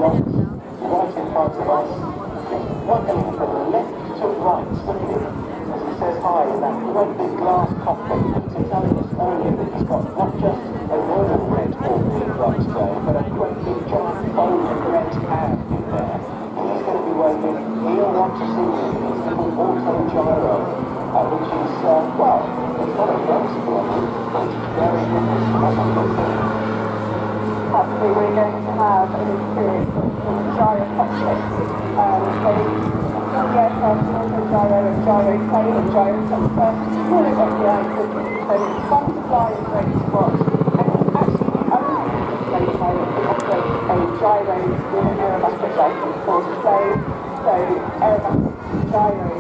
right in front of us, working from left to right, looking as he says hi in that great big glass cockpit. Peter telling us earlier that he's got not just a royal red or blue light display, but a great big giant foam red cab in there. He's going to be working, he'll want to see his little Autogyro, which is, well, it's not a noticeable one, but it's very interesting. Hopefully we're going to have an experience of the gyro cockpit. The aircraft Autogyro and gyro plane and gyro transfer, all of the items. So it's fun to fly and great to watch. And it's actually the only display pilot who operates a gyro with an aerobatic license called Flow. So aerobatic gyro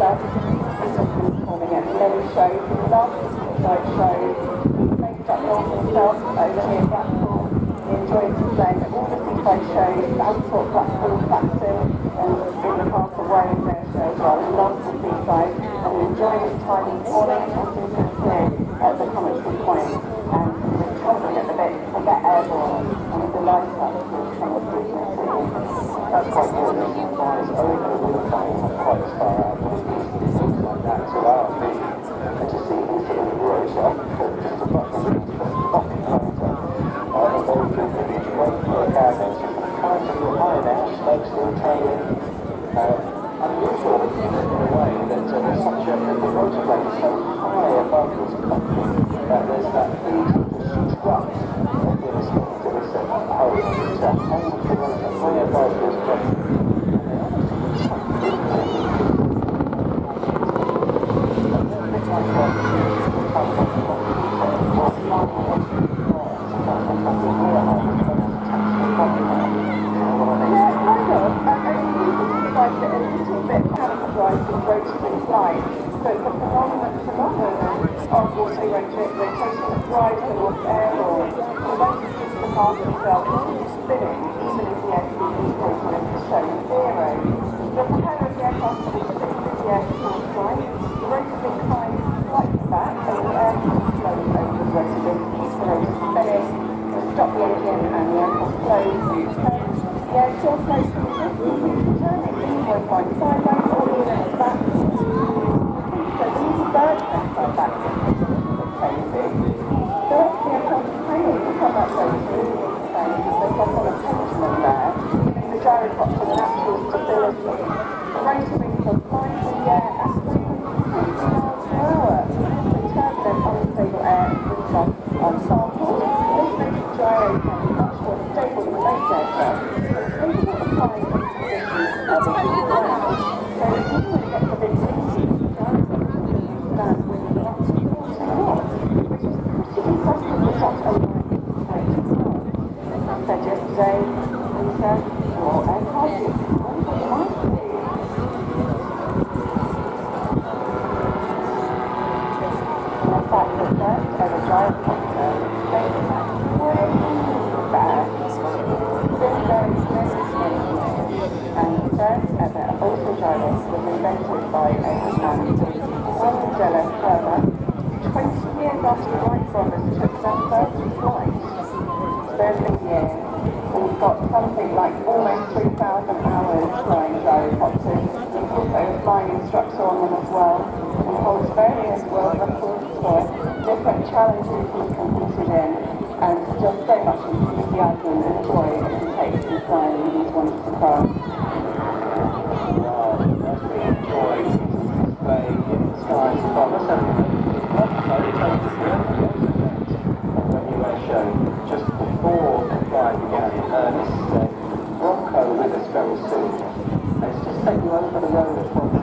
left is performing at many shows. He loves flight shows. He's based up north himself over here in Blackpool. He enjoys playing at all the seaside shows, Transport, Blackpool, Clacton, and in the past the Wales Airshow as well. He loves the seaside and enjoying his time in morning and sitting here at the commentary point and he's chomping at the bit to get airborne and he's delighted to come with That's quite good. Flies over the flying quite as far out things like that to our feet. And to see him sort of grows up, just a much more pocket fighter. A very good image, great for a cab engine, kind of high now, smoke still trailing. Unusual in a way that there's such a, the rotor blade is so high above this cockpit that there's that huge strut that gives to this hole that hangs the rotor high above this blade. So it's a phenomenon of also rotation of drives and of airborne. So when you just the path itself is spinning, even if the SPV station is showing zero. The propeller of the aircraft is sitting with the air towards flight. The rotor being kind slightly back, and the air flows over the rotor being keeps the rotor spinning. We stop the engine and the aircraft flows. The air still flows from the distance, turning either by sideways or even back. So these birds nest are back in the crazy. So actually I've got training to come up those really things. They've got a pendulum there, giving the gyrocopter the natural stability. The rotor wings are flying through the air at 360 miles per hour. The turbulent, unstable air and wind are sampled. This makes the gyro plane much more stable than most aircraft. It's capable of flying in conditions other than the ground. So even when it gets a bit windy, the gyro that winds up to 40 knots, which is pretty impressive for such a light plane to fly. As I said yesterday, we said, your aircraft is what it might be. And the fact that first ever gyrocopter goes back way back, still very smoothly, and the first ever Autogyro was invented by a man Angela Kerber, 20 years after the Wright brothers took their first flight. Thursday year, we've got something like almost 3,000 hours flying gyrocopters. He's also a flying instructor on them as well, and holds various world records for different challenges he's competed in, and just so much enthusiasm and joy as he takes in flying these wonderful cars. Just before the flight began, this is Bronco with us very soon. Let's just take you over the road from